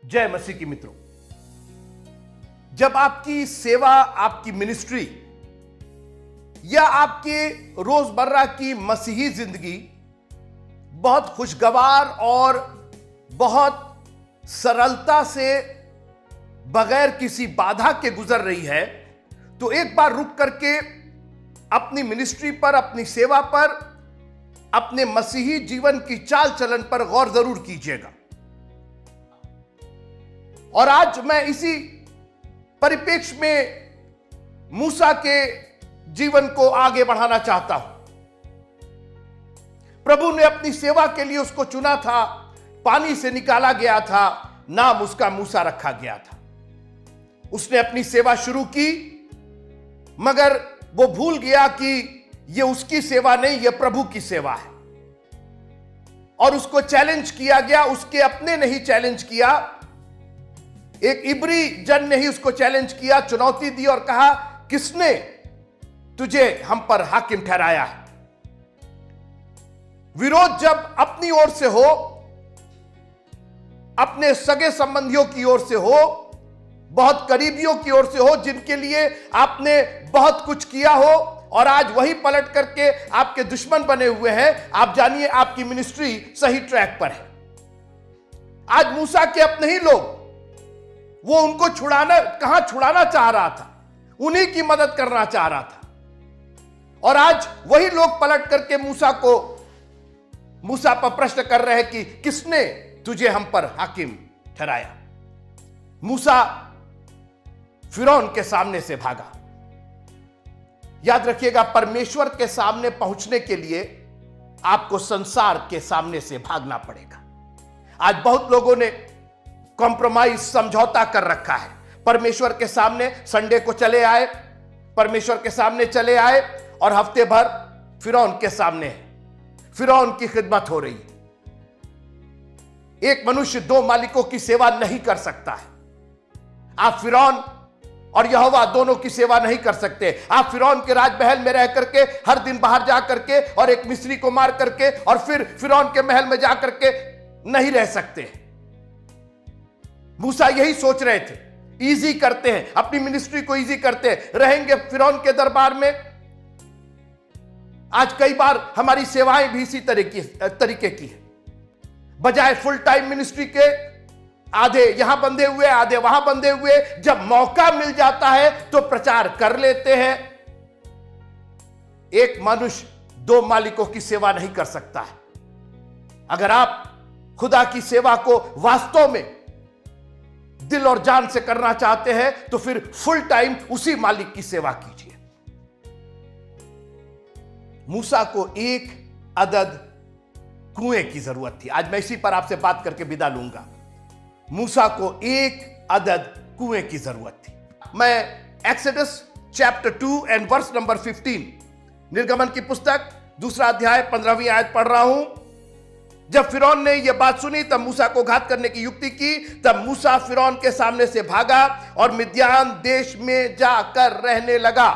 जय मसीह की मित्रों। जब आपकी सेवा, आपकी मिनिस्ट्री या आपके रोजमर्रा की मसीही जिंदगी बहुत खुशगवार और बहुत सरलता से बगैर किसी बाधा के गुजर रही है, तो एक बार रुक करके अपनी मिनिस्ट्री पर, अपनी सेवा पर, अपने मसीही जीवन की चाल चलन पर गौर जरूर कीजिएगा। और आज मैं इसी परिप्रेक्ष्य में मूसा के जीवन को आगे बढ़ाना चाहता हूं। प्रभु ने अपनी सेवा के लिए उसको चुना था, पानी से निकाला गया था, नाम उसका मूसा रखा गया था। उसने अपनी सेवा शुरू की, मगर वो भूल गया कि यह उसकी सेवा नहीं, यह प्रभु की सेवा है। और उसको चैलेंज किया गया, उसके अपने ने ही चैलेंज किया। एक इब्री जन ने ही उसको चैलेंज किया, चुनौती दी और कहा, किसने तुझे हम पर हाकिम ठहराया है? विरोध जब अपनी ओर से हो, अपने सगे संबंधियों की ओर से हो, बहुत करीबियों की ओर से हो, जिनके लिए आपने बहुत कुछ किया हो, और आज वही पलट करके आपके दुश्मन बने हुए हैं, आप जानिए आपकी मिनिस्ट्री सही ट्रैक पर है। आज मूसा के अपने ही लोग, वो उनको छुड़ाना चाह रहा था, उन्हीं की मदद करना चाह रहा था, और आज वही लोग पलट करके मूसा पर प्रश्न कर रहे हैं कि किसने तुझे हम पर हाकिम ठहराया? मूसा फिरौन के सामने से भागा। याद रखिएगा, परमेश्वर के सामने पहुंचने के लिए आपको संसार के सामने से भागना पड़ेगा। आज बहुत लोगों ने कॉम्प्रोमाइज, समझौता कर रखा है। परमेश्वर के सामने संडे को चले आए, परमेश्वर के सामने चले आए, और हफ्ते भर फिरौन के सामने है, फिरौन की खिदमत हो रही है। एक मनुष्य दो मालिकों की सेवा नहीं कर सकता है। आप फिरौन और यहोवा दोनों की सेवा नहीं कर सकते। आप फिरौन के राजमहल में रह करके, हर दिन बाहर जा करके और एक मिस्री को मार करके और फिर फिरौन के महल में जा करके नहीं रह सकते। मूसा यही सोच रहे थे, इजी करते हैं, अपनी मिनिस्ट्री को इजी करते हैं, रहेंगे फिरौन के दरबार में। आज कई बार हमारी सेवाएं भी इसी तरीके की है। बजाय फुल टाइम मिनिस्ट्री के, आधे यहां बंधे हुए, आधे वहां बंधे हुए, जब मौका मिल जाता है तो प्रचार कर लेते हैं। एक मनुष्य दो मालिकों की सेवा नहीं कर सकता है। अगर आप खुदा की सेवा को वास्तव में दिल और जान से करना चाहते हैं तो फिर फुल टाइम उसी मालिक की सेवा कीजिए। मूसा को एक अदद कुएं की जरूरत थी। आज मैं इसी पर आपसे बात करके विदा लूंगा। मूसा को एक अदद कुएं की जरूरत थी। मैं Exodus chapter 2 and verse number 15, निर्गमन की पुस्तक 2 अध्याय 15वीं आयत पढ़ रहा हूं। जब फिरौन ने यह बात सुनी, तब मूसा को घात करने की युक्ति की। तब मूसा फिरौन के सामने से भागा और मिद्यान देश में जाकर रहने लगा।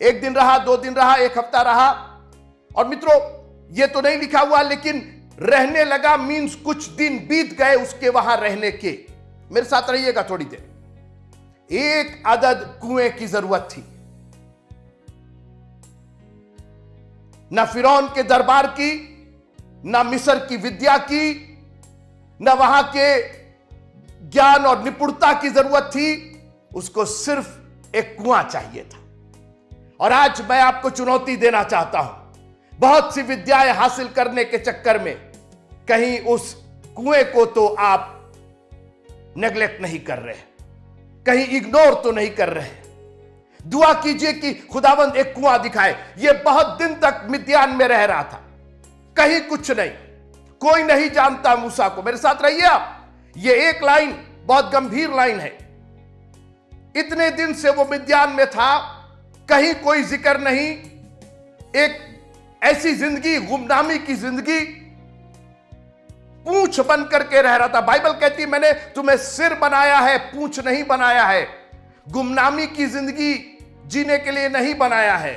1 दिन रहा, 2 दिन रहा, 1 हफ्ता रहा। और मित्रों, यह तो नहीं लिखा हुआ, लेकिन रहने लगा मीन्स कुछ दिन बीत गए उसके वहां रहने के। मेरे साथ रहिएगा थोड़ी देर। एक अदद कुएं की जरूरत थी। ना फिरौन के दरबार की, ना मिस्र की विद्या की, ना वहां के ज्ञान और निपुणता की जरूरत थी। उसको सिर्फ एक कुआं चाहिए था। और आज मैं आपको चुनौती देना चाहता हूं। बहुत सी विद्याएं हासिल करने के चक्कर में कहीं उस कुएं को तो आप नेग्लेक्ट नहीं कर रहे, कहीं इग्नोर तो नहीं कर रहे। दुआ कीजिए कि खुदावंद एक कुआं दिखाए। यह बहुत दिन तक मिद्यान में रह रहा था, कहीं कुछ नहीं, कोई नहीं जानता मूसा को। मेरे साथ रहिए आप। यह एक लाइन बहुत गंभीर लाइन है। इतने दिन से वो मिद्यान में था, कहीं कोई जिक्र नहीं। एक ऐसी जिंदगी, गुमनामी की जिंदगी, पूंछ बन करके रह रहा था। बाइबल कहती है, मैंने तुम्हें सिर बनाया है, पूंछ नहीं बनाया है। गुमनामी की जिंदगी जीने के लिए नहीं बनाया है।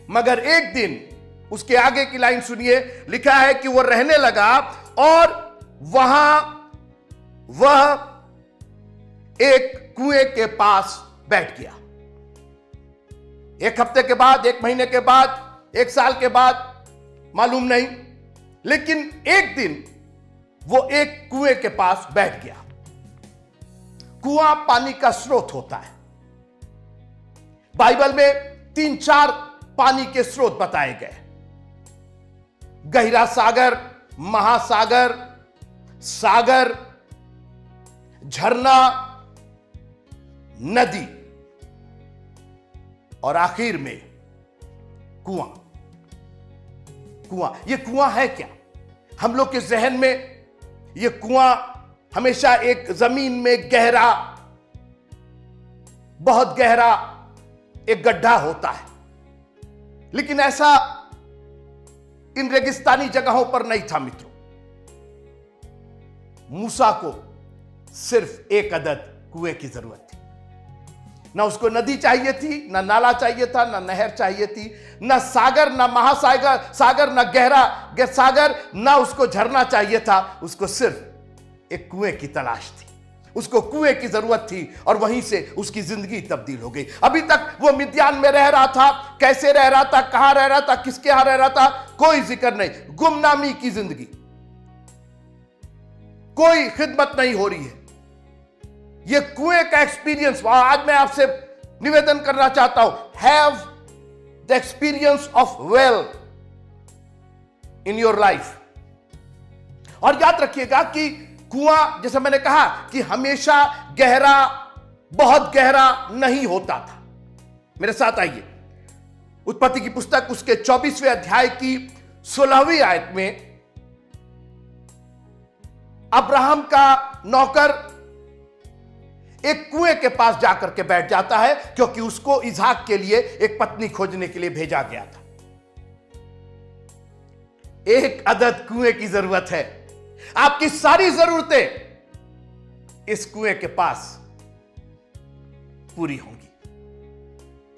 मगर एक दिन, उसके आगे की लाइन सुनिए, लिखा है कि वो रहने लगा और वहां वह एक कुएं के पास बैठ गया। एक हफ्ते के बाद, एक महीने के बाद, एक साल के बाद, मालूम नहीं, लेकिन एक दिन वो एक कुएं के पास बैठ गया। कुआं पानी का स्रोत होता है। बाइबल में 3-4 पानी के स्रोत बताए गए। गहरा सागर, महासागर, सागर, झरना, नदी और आखिर में कुआं। कुआं, यह कुआं है क्या? हम लोग के जहन में यह कुआं हमेशा एक जमीन में गहरा, बहुत गहरा एक गड्ढा होता है, लेकिन ऐसा इन रेगिस्तानी जगहों पर नहीं था मित्रों। मूसा को सिर्फ एक अदद कुएं की जरूरत थी। ना उसको नदी चाहिए थी, ना नाला चाहिए था, ना नहर चाहिए थी, ना सागर, ना महासागर सागर, ना गहरा सागर, ना उसको झरना चाहिए था। उसको सिर्फ एक कुएं की तलाश थी। उसको कुएं की जरूरत थी और वहीं से उसकी जिंदगी तब्दील हो गई। अभी तक वो मिद्यान में रह रहा था। कैसे रह रहा था, कहां रह रहा था, किसके यहां रह रहा था, कोई जिक्र नहीं। गुमनामी की जिंदगी, कोई खिदमत नहीं हो रही है। ये कुएं का एक्सपीरियंस आज मैं आपसे निवेदन करना चाहता हूं। Have the experience of well in your life. और याद रखिएगा कि कुआं, जैसे मैंने कहा, कि हमेशा गहरा, बहुत गहरा नहीं होता था। मेरे साथ आइए, उत्पत्ति की पुस्तक उसके 24वें अध्याय की 16वीं आयत में अब्राहम का नौकर एक कुएं के पास जाकर के बैठ जाता है, क्योंकि उसको इसहाक के लिए एक पत्नी खोजने के लिए भेजा गया था। एक अदद कुएं की जरूरत है। आपकी सारी जरूरतें इस कुएं के पास पूरी होंगी।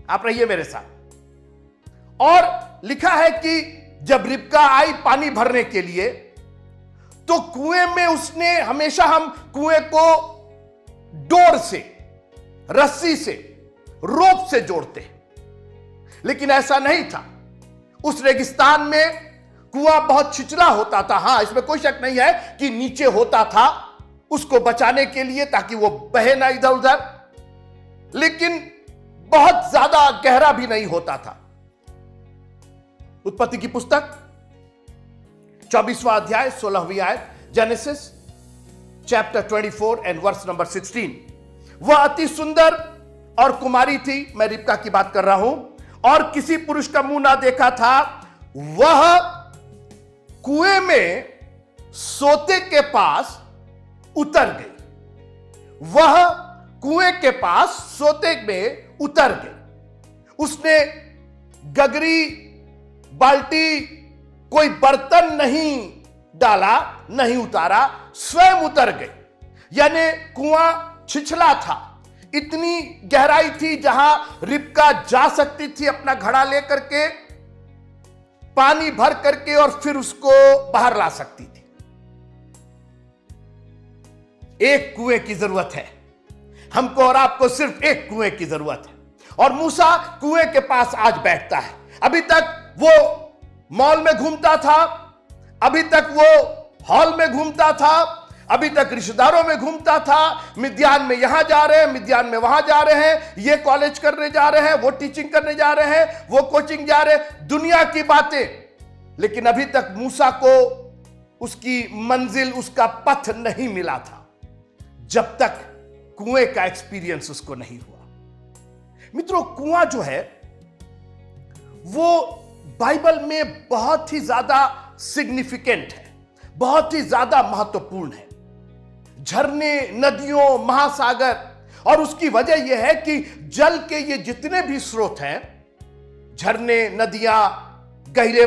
आप रहिए मेरे साथ। और लिखा है कि जब रिबका आई पानी भरने के लिए, तो कुएं में उसने, हमेशा हम कुएं को डोर से, रस्सी से, रोप से जोड़ते हैं, लेकिन ऐसा नहीं था। उस रेगिस्तान में कुआं बहुत छिछला होता था। हां, इसमें कोई शक नहीं है कि नीचे होता था उसको बचाने के लिए, ताकि वो बहे ना इधर उधर, लेकिन बहुत ज्यादा गहरा भी नहीं होता था। उत्पत्ति की पुस्तक 24वां अध्याय 16वीं आयत, Genesis chapter 24 and verse number 16। वह अति सुंदर और कुमारी थी, मैं रिबका की बात कर रहा हूं, और किसी पुरुष का मुंह ना देखा था। वह कुएं में सोते के पास उतर गई। वह कुएं के पास सोते में उतर गई। उसने गगरी, बाल्टी, कोई बर्तन नहीं डाला, नहीं उतारा, स्वयं उतर गई। यानी कुआं छिछला था, इतनी गहराई थी जहां रिबका जा सकती थी अपना घड़ा लेकर के, पानी भर करके, और फिर उसको बाहर ला सकती थी। एक कुएं की जरूरत है हमको और आपको, सिर्फ एक कुएं की जरूरत है। और मूसा कुएं के पास आज बैठता है। अभी तक वो मॉल में घूमता था, अभी तक वो हॉल में घूमता था, अभी तक रिश्तेदारों में घूमता था। मिद्यान में यहां जा रहे हैं, मिद्यान में वहां जा रहे हैं, ये कॉलेज करने जा रहे हैं, वो टीचिंग करने जा रहे हैं, वो कोचिंग जा रहे हैं, दुनिया की बातें। लेकिन अभी तक मूसा को उसकी मंजिल, उसका पथ नहीं मिला था, जब तक कुएं का एक्सपीरियंस उसको नहीं हुआ। मित्रों, कुआं जो है वो बाइबल में बहुत ही ज्यादा सिग्निफिकेंट है, बहुत ही ज्यादा महत्वपूर्ण है। झरने, नदियों, महासागर, और उसकी वजह यह है कि जल के ये जितने भी स्रोत हैं, झरने, नदियां, गहरे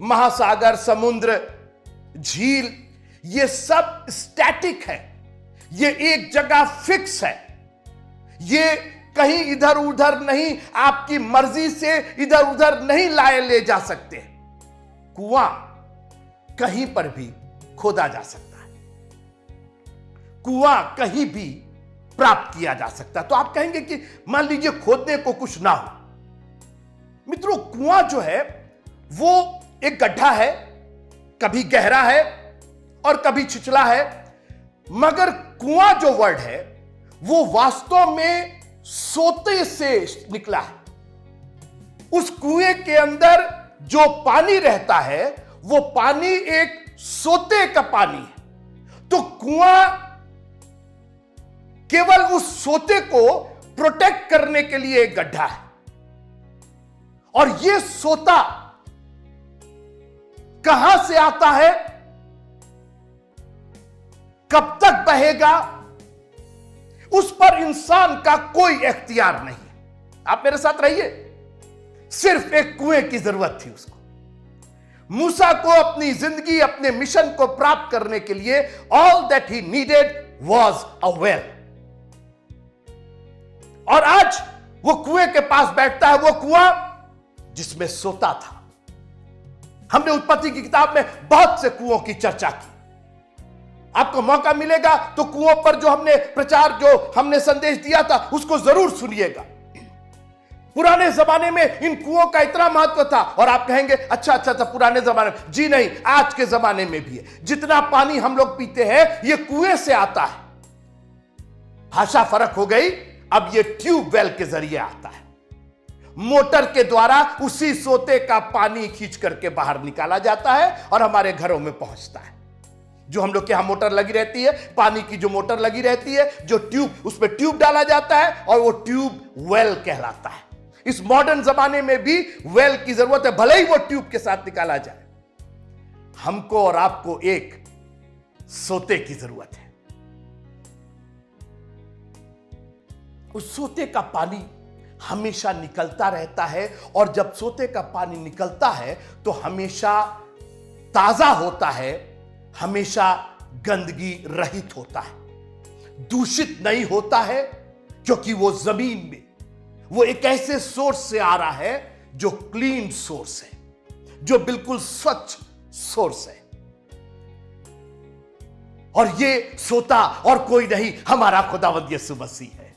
महासागर, समुद्र, झील, ये सब स्टैटिक है। ये एक जगह फिक्स है। ये कहीं इधर उधर नहीं, आपकी मर्जी से इधर उधर नहीं लाए ले जा सकते। कुआं कहीं पर भी खोदा जा सकता है। कुआं कहीं भी प्राप्त किया जा सकता है। तो आप कहेंगे कि मान लीजिए खोदने को कुछ ना हो। मित्रों, कुआं जो है वो एक गड्ढा है, कभी गहरा है और कभी छिछला है, मगर कुआं जो वर्ड है वो वास्तव में सोते से निकला है। उस कुएं के अंदर जो पानी रहता है वो पानी एक सोते का पानी है। तो कुआं केवल उस सोते को प्रोटेक्ट करने के लिए एक गड्ढा है, और यह सोता कहां से आता है, कब तक बहेगा, उस पर इंसान का कोई इख्तियार नहीं है। आप मेरे साथ रहिए। सिर्फ एक कुएं की जरूरत थी उसको। मूसा को अपनी जिंदगी, अपने मिशन को प्राप्त करने के लिए all that he needed was a well. और आज वो कुएं के पास बैठता है, वो कुआं जिसमें सोता था। हमने उत्पत्ति की किताब में बहुत से कुओं की चर्चा की। आपको मौका मिलेगा तो कुओं पर जो हमने प्रचार, जो हमने संदेश दिया था, उसको जरूर सुनिएगा। पुराने जमाने में इन कुओं का इतना महत्व था। और आप कहेंगे अच्छा पुराने जमाने में। जी नहीं, आज के जमाने में भी है। जितना पानी हम लोग पीते हैं ये कुएं से आता है। भाषा फर्क हो गई, अब ये ट्यूबवेल के जरिए आता है। मोटर के द्वारा उसी सोते का पानी खींच करके बाहर निकाला जाता है और हमारे घरों में पहुंचता है। जो हम लोग के यहां मोटर लगी रहती है, पानी की जो मोटर लगी रहती है, जो ट्यूब, उसमें ट्यूब डाला जाता है और वो ट्यूब वेल कहलाता है। इस मॉडर्न जमाने में भी वेल की जरूरत है, भले ही वो ट्यूब के साथ निकाला जाए। हमको और आपको एक सोते की जरूरत है। उस सोते का पानी हमेशा निकलता रहता है, और जब सोते का पानी निकलता है तो हमेशा ताजा होता है, हमेशा गंदगी रहित होता है, दूषित नहीं होता है, क्योंकि वो जमीन में, वो एक ऐसे सोर्स से आ रहा है जो क्लीन सोर्स है, जो बिल्कुल स्वच्छ सोर्स है। और ये सोता और कोई नहीं, हमारा खुदावंद यीशु मसीह है।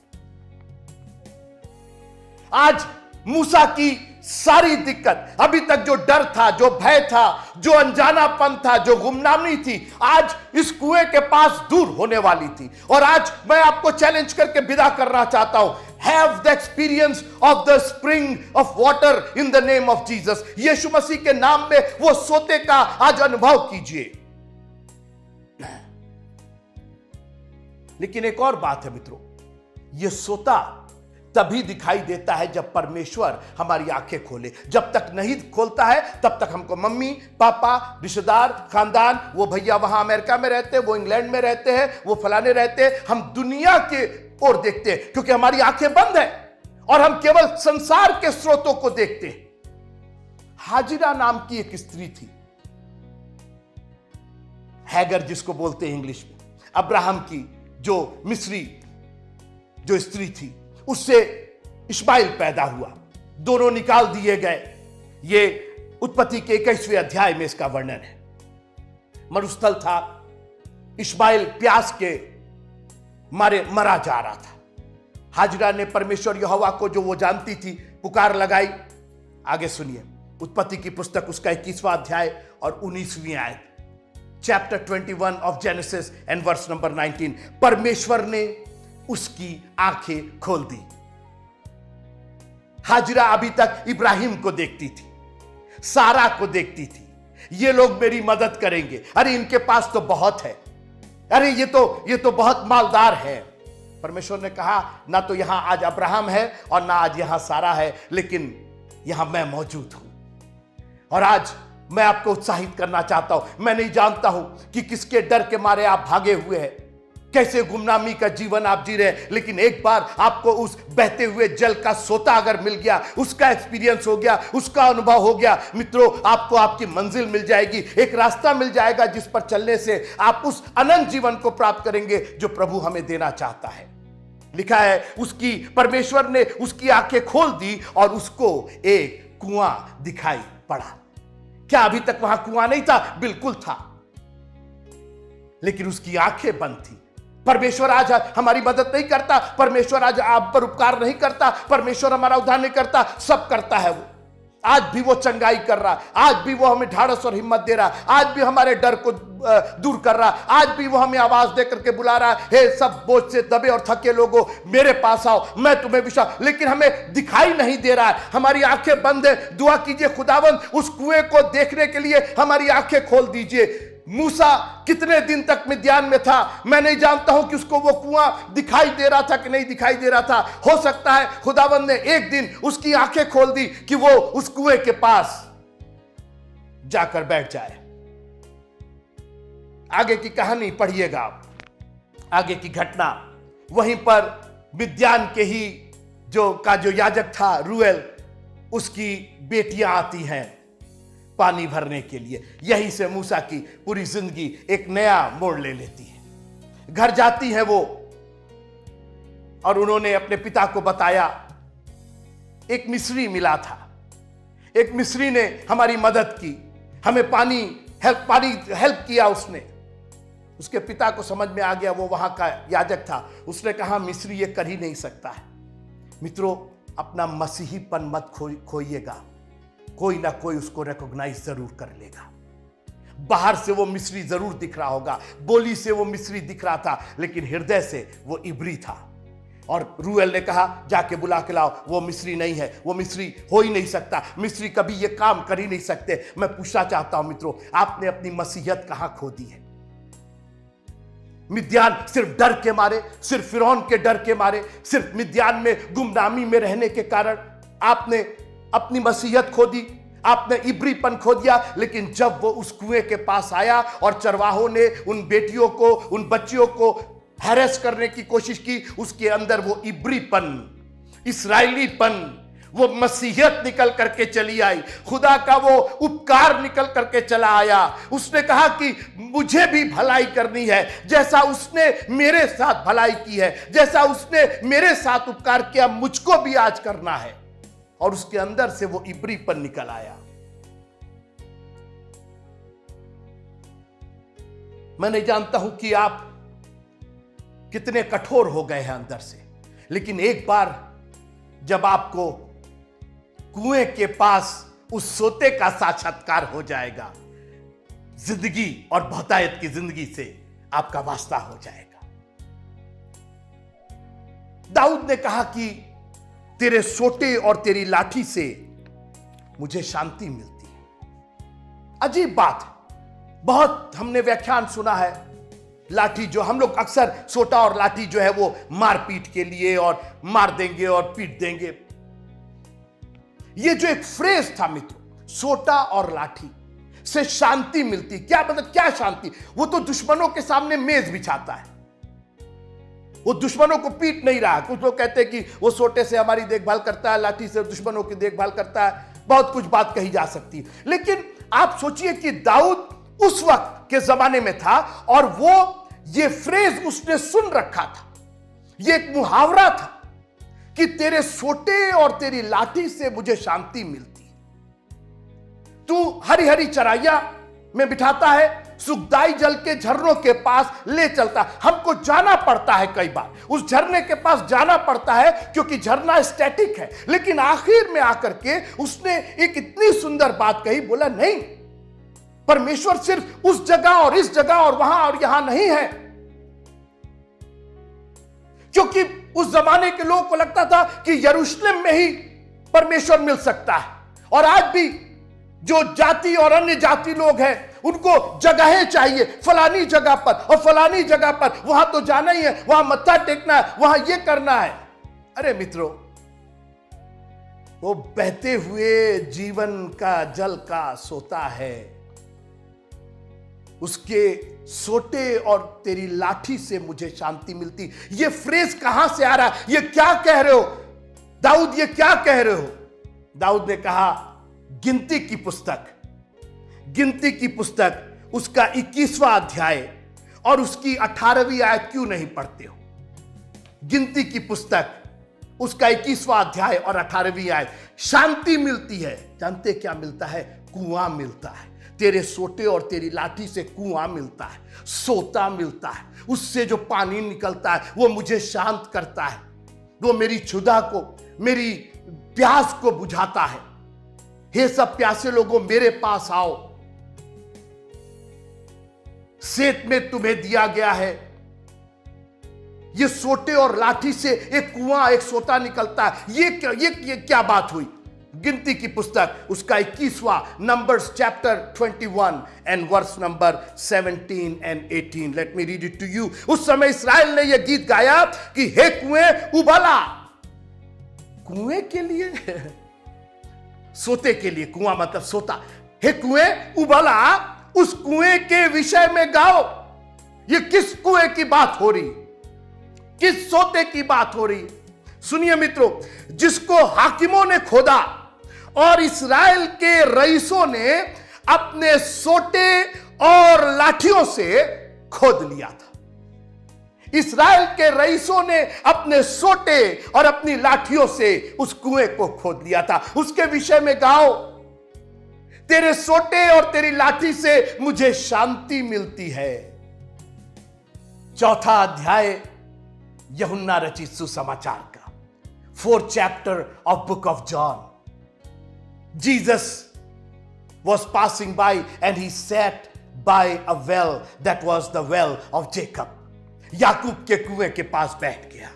आज मूसा की सारी दिक्कत, अभी तक जो डर था, जो भय था, जो अनजानापन था, जो गुमनामी थी, आज इस कुएं के पास दूर होने वाली थी। और आज मैं आपको चैलेंज करके विदा करना चाहता हूं, have the experience of the spring of water in the name of Jesus. यीशु मसीह के नाम में वो सोते का आज अनुभव कीजिए। लेकिन एक और बात है मित्रों, यह सोता तभी दिखाई देता है जब परमेश्वर हमारी आंखें खोले। जब तक नहीं खोलता है तब तक हमको मम्मी पापा, रिश्तेदार, खानदान, वो भैया वहां अमेरिका में रहते हैं, वो इंग्लैंड में रहते हैं, वो फलाने रहते हैं, हम दुनिया के ओर देखते हैं क्योंकि हमारी आंखें बंद है और हम केवल संसार के स्रोतों को देखते हैं। हाजिरा नाम की एक स्त्री थी, हैगर जिसको बोलते हैं इंग्लिश में, अब्राहम की जो मिस्री जो स्त्री थी, उससे इश्माइल पैदा हुआ। दोनों निकाल दिए गए। ये उत्पत्ति के 21वें अध्याय में इसका वर्णन है। मरुस्थल था, इश्माइल प्यास के मारे मरा जा रहा था। हाजिरा ने परमेश्वर यहोवा को, जो वो जानती थी, पुकार लगाई। आगे सुनिए, उत्पत्ति की पुस्तक उसका 21वां अध्याय और 19वीं आयत, chapter 21 of Genesis and verse number 19। परमेश्वर ने उसकी आंखें खोल दी। हाजिरा अभी तक इब्राहिम को देखती थी, सारा को देखती थी, ये लोग मेरी मदद करेंगे, अरे इनके पास तो बहुत है, अरे ये तो बहुत मालदार है। परमेश्वर ने कहा, ना तो यहां आज अब्राहम है और ना आज यहां सारा है, लेकिन यहां मैं मौजूद हूं। और आज मैं आपको उत्साहित करना चाहता हूं। मैं नहीं जानता हूं कि किसके डर के मारे आप भागे हुए हैं, कैसे गुमनामी का जीवन आप जी रहे हैं, लेकिन एक बार आपको उस बहते हुए जल का सोता अगर मिल गया, उसका एक्सपीरियंस हो गया, उसका अनुभव हो गया, मित्रों, आपको आपकी मंजिल मिल जाएगी। एक रास्ता मिल जाएगा जिस पर चलने से आप उस अनंत जीवन को प्राप्त करेंगे जो प्रभु हमें देना चाहता है। लिखा है, उसकी परमेश्वर ने उसकी आंखें खोल दी और उसको एक कुआं दिखाई पड़ा। क्या अभी तक वहां कुआं नहीं था? बिल्कुल था, लेकिन उसकी आंखें बंद थी। परमेश्वर आज हमारी मदद नहीं करता, परमेश्वर आज आप पर उपकार नहीं करता, परमेश्वर हमारा उद्धार नहीं करता, सब करता है वो। आज भी वो चंगाई कर रहा, आज भी वो हमें ढाढ़स और हिम्मत दे रहा, आज भी हमारे डर को दूर कर रहा, आज भी वो हमें आवाज दे करके बुला रहा है, हे सब बोझ से दबे और थके लोगों मेरे पास आओ, मैं तुम्हें विश्वास। लेकिन हमें दिखाई नहीं दे रहा है, हमारी आंखें बंद है। दुआ कीजिए, खुदावंद उस कुएं को देखने के लिए हमारी आंखें खोल दीजिए। मूसा कितने दिन तक मिद्यान में था, मैं नहीं जानता हूं कि उसको वो कुआं दिखाई दे रहा था कि नहीं दिखाई दे रहा था। हो सकता है खुदावंद ने एक दिन उसकी आंखें खोल दी कि वो उस कुएं के पास जाकर बैठ जाए। आगे की कहानी पढ़िएगा आप, आगे की घटना। वहीं पर मिद्यान के ही जो याजक था रूएल, उसकी बेटियां आती हैं पानी भरने के लिए। यहीं से मूसा की पूरी जिंदगी एक नया मोड़ ले लेती है। घर जाती है वो, और उन्होंने अपने पिता को बताया एक मिस्री मिला था, एक मिस्री ने हमारी मदद की, हमें पानी हेल्प किया उसने। उसके पिता को समझ में आ गया, वो वहां का याजक था, उसने कहा मिस्री ये कर ही नहीं सकता है। मित्रों, अपना मसीहीपन मत खोइएगा, कोई ना कोई उसको रिकॉग्नाइज जरूर कर लेगा। बाहर से वो मिस्री जरूर दिख रहा होगा, बोली से वो मिस्री दिख रहा था, लेकिन हृदय से वो इब्री था। और रूएल ने कहा जाके बुला के लाओ, वो मिस्री नहीं है, वो मिस्री हो ही नहीं सकता, मिस्री कभी ये काम कर ही नहीं सकते। मैं पूछना चाहता हूं मित्रों, आपने अपनी मसीहत कहां खो दी है? मिद्यान सिर्फ डर के मारे, सिर्फ फिरौन के डर के मारे, सिर्फ मिद्यान में गुमनामी में रहने के कारण आपने अपनी मसीहत खो दी, आपने इब्रीपन खो दिया। लेकिन जब वो उस कुएं के पास आया और चरवाहों ने उन बेटियों को, उन बच्चियों को हैरेस करने की कोशिश की, उसके अंदर वो इब्रीपन, इस्राएलीपन, वो मसीहत निकल करके चली आई, खुदा का वो उपकार निकल करके चला आया। उसने कहा कि मुझे भी भलाई करनी है, जैसा उसने मेरे साथ भलाई की है, जैसा उसने मेरे साथ उपकार किया, मुझको भी आज करना है। और उसके अंदर से वो इब्रीपन निकल आया। मैं नहीं जानता हूं कि आप कितने कठोर हो गए हैं अंदर से, लेकिन एक बार जब आपको कुएं के पास उस सोते का साक्षात्कार हो जाएगा, जिंदगी और बहुतायत की जिंदगी से आपका वास्ता हो जाएगा। दाऊद ने कहा कि तेरे सोटे और तेरी लाठी से मुझे शांति मिलती है। अजीब बात है, बहुत हमने व्याख्यान सुना है, लाठी जो हम लोग अक्सर सोटा और लाठी जो है वो मारपीट के लिए, और मार देंगे और पीट देंगे। ये जो एक फ्रेज था मित्रों, सोटा और लाठी से शांति मिलती, क्या मतलब, क्या शांति? वो तो दुश्मनों के सामने मेज बिछाता है, वो दुश्मनों को पीट नहीं रहा। कुछ लोग कहते हैं कि वो सोटे से हमारी देखभाल करता है, लाठी से दुश्मनों की देखभाल करता है। बहुत कुछ बात कही जा सकती है, लेकिन आप सोचिए कि दाऊद उस वक्त के जमाने में था और वो ये फ्रेज उसने सुन रखा था, ये एक मुहावरा था कि तेरे सोटे और तेरी लाठी से मुझे शांति मिलती है। तू हरी हरी चराइया में बिठाता है, सुखदाई जल के झरनों के पास ले चलता। हमको जाना पड़ता है, कई बार उस झरने के पास जाना पड़ता है, क्योंकि झरना स्टैटिक है। लेकिन आखिर में आकर के उसने एक इतनी सुंदर बात कही, बोला नहीं, परमेश्वर सिर्फ उस जगह और इस जगह और वहां और यहां नहीं है। क्योंकि उस जमाने के लोगों को लगता था कि यरूशलेम में ही परमेश्वर मिल सकता है, और आज भी जो जाति और अन्य जाति लोग हैं उनको जगहें चाहिए, फलानी जगह पर और फलानी जगह पर, वहां तो जाना ही है, वहां मत्था टेकना है, वहां ये करना है। अरे मित्रों, वो बहते हुए जीवन का जल का सोता है, उसके सोटे और तेरी लाठी से मुझे शांति मिलती। ये फ्रेज कहां से आ रहा है? ये क्या कह रहे हो दाऊद, ये क्या कह रहे हो? दाऊद ने कहा, गिनती की पुस्तक उसका 21वां अध्याय और उसकी 18वीं आयत क्यों नहीं पढ़ते हो? गिनती की पुस्तक उसका 21वां अध्याय और 18वीं आयत, शांति मिलती है। जानते क्या मिलता है? कुआं मिलता है, तेरे सोटे और तेरी लाठी से कुआं मिलता है, सोता मिलता है, उससे जो पानी निकलता है वो मुझे शांत करता है, वो मेरी क्षुधा को, मेरी प्यास को बुझाता है। हे सब प्यासे लोगों, मेरे पास आओ, सेत में तुम्हें दिया गया है। ये सोटे और लाठी से एक कुआं, एक सोता निकलता है। ये क्या बात हुई? गिनती की पुस्तक उसका 21वां, numbers chapter 21 and verse number 17 and 18। Let me read it to you. उस समय इस्राएल ने यह गीत गाया कि हे कुएं उबला। कुएं के लिए सोते के लिए, कुआं मतलब सोता। हे कुएं उबला, उस कुएं के विषय में गाओ। ये किस कुएं की बात हो रही, किस सोते की बात हो रही? सुनिए मित्रों, जिसको हाकिमों ने खोदा और इस्राएल के रईसों ने अपने सोटे और लाठियों से खोद लिया था। इस्राएल के रईसों ने अपने सोटे और अपनी लाठियों से उस कुएं को खोद लिया था। उसके विषय में गाओ, तेरे सोटे और तेरी लाठी से मुझे शांति मिलती है। चौथा अध्याय यूहन्ना रचित सुसमाचार का, 4th chapter of book of John. Jesus was passing by and he sat by a well that was the well of Jacob. याकूब के कुएं के पास बैठ गया।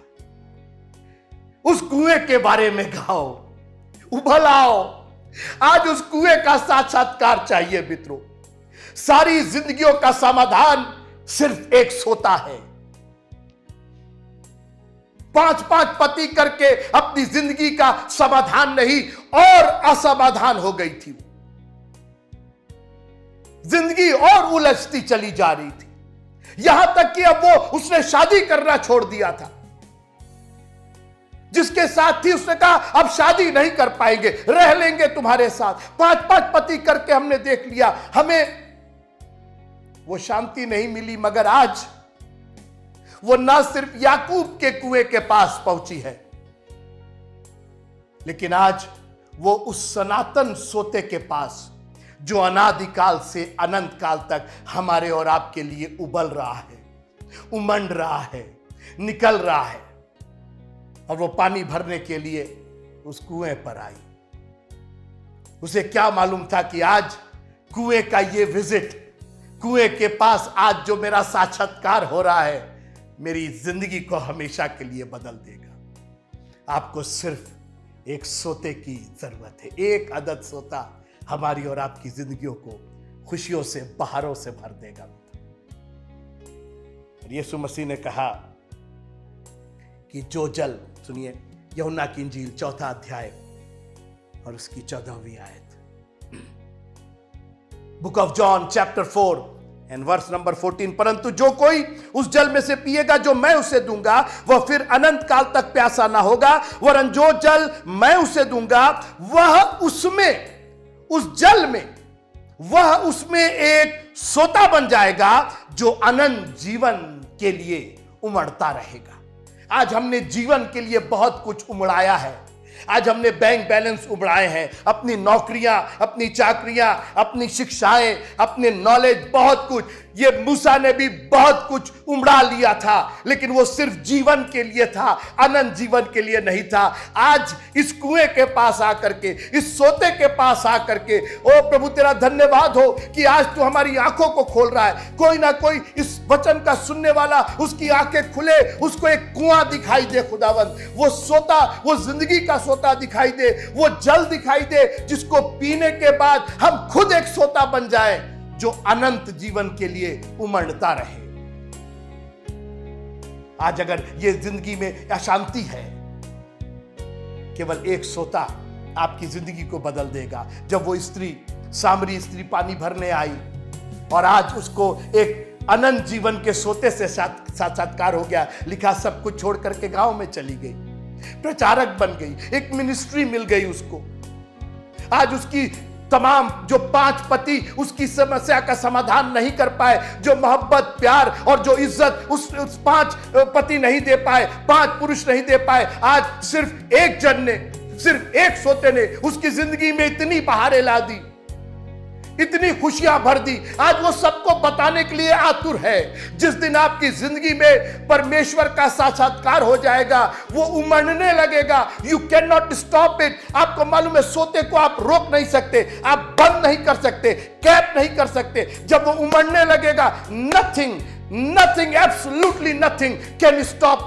उस कुएं के बारे में गाओ, उबलाओ। आज उस कुएं का साक्षात्कार चाहिए मित्रों। सारी जिंदगियों का समाधान सिर्फ एक सोता है। 5-5 पति करके अपनी जिंदगी का समाधान नहीं और असमाधान हो गई थी। जिंदगी और उलझती चली जा रही थी, यहां तक कि अब उसने शादी करना छोड़ दिया था। जिसके साथ थी उसने कहा अब शादी नहीं कर पाएंगे, रह लेंगे तुम्हारे साथ। 5-5 पति करके हमने देख लिया, हमें वो शांति नहीं मिली। मगर आज वो ना सिर्फ याकूब के कुएं के पास पहुंची है, लेकिन आज वो उस सनातन सोते के पास जो अनादिकाल से अनंत काल तक हमारे और आपके लिए उबल रहा है, उमंड रहा है, निकल रहा है। और वो पानी भरने के लिए उस कुएं पर आई। उसे क्या मालूम था कि आज कुएं का ये विजिट, कुएं के पास आज जो मेरा साक्षात्कार हो रहा है, मेरी जिंदगी को हमेशा के लिए बदल देगा। आपको सिर्फ एक सोते की जरूरत है। एक अदद सोता हमारी और आपकी जिंदगियों को खुशियों से, बहारों से भर देगा। और यीशु मसीह ने कहा कि जो जल, सुनिए यूहन्ना की इंजील 4था अध्याय और उसकी 14वीं आयत, book of John chapter 4 and verse number 14। परंतु जो कोई उस जल में से पिएगा जो मैं उसे दूंगा, वह फिर अनंत काल तक प्यासा ना होगा, वरन जो जल मैं उसे दूंगा वह उसमें, उस जल में, वह उसमें एक सोता बन जाएगा जो अनंत जीवन के लिए उमड़ता रहेगा। आज हमने जीवन के लिए बहुत कुछ उमड़ाया है। आज हमने बैंक बैलेंस उमड़ाए हैं, अपनी नौकरियां, अपनी चाकरियां, अपनी शिक्षाएं, अपने नॉलेज, बहुत कुछ। ये मूसा ने भी बहुत कुछ उमड़ा लिया था, लेकिन वो सिर्फ जीवन के लिए था, अनंत जीवन के लिए नहीं था। आज इस कुएं के पास आकर के, इस सोते के पास आकर के, ओ प्रभु तेरा धन्यवाद हो कि आज तू हमारी आंखों को खोल रहा है। कोई ना कोई इस वचन का सुनने वाला, उसकी आंखें खुले, उसको एक कुआं दिखाई दे खुदावंद, वो सोता, वो जिंदगी का सोता दिखाई दे, वो जल दिखाई दे जिसको पीने के बाद हम खुद एक सोता बन जाए जो अनंत जीवन के लिए उमड़ता रहे। आज अगर ये जिंदगी में अशांति है, केवल एक सोता आपकी जिंदगी को बदल देगा। जब वो स्त्री, सामरी स्त्री पानी भरने आई और आज उसको एक अनंत जीवन के सोते से साक्षात्कार हो गया, लिखा सब कुछ छोड़ करके गांव में चली गई, प्रचारक बन गई, एक मिनिस्ट्री मिल गई उसको। आज उसकी तमाम जो 5 पति उसकी समस्या का समाधान नहीं कर पाए, जो मोहब्बत, प्यार और जो इज्जत उस 5 पति नहीं दे पाए, 5 पुरुष नहीं दे पाए, आज सिर्फ एक जन ने, सिर्फ एक सोते ने उसकी जिंदगी में इतनी बहारें ला दी। इतनी खुशियां भर दी। आज वो सबको बताने के लिए आतुर है। जिस दिन आपकी जिंदगी में परमेश्वर का साक्षात्कार हो जाएगा, वो उमड़ने लगेगा। You can not stop it. आपको मालूम है, सोते को आप रोक नहीं सकते, आप बंद नहीं कर सकते, कैप नहीं कर सकते। जब वो उमड़ने लगेगा, nothing, absolutely nothing can stop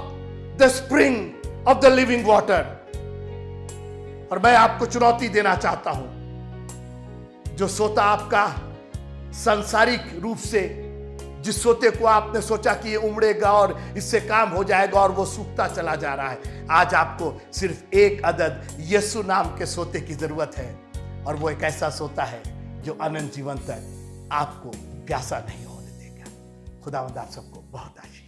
the spring of the living water. और मैं आपको चुनौती देना चाहता हूं, जो सोता आपका सांसारिक रूप से, जिस सोते को आपने सोचा कि ये उमड़ेगा और इससे काम हो जाएगा और वो सूखता चला जा रहा है, आज आपको सिर्फ एक अदद यीशु नाम के सोते की जरूरत है। और वो एक ऐसा सोता है जो अनंत जीवन तक आपको प्यासा नहीं होने देगा। खुदावंद आप सबको बहुत आशीष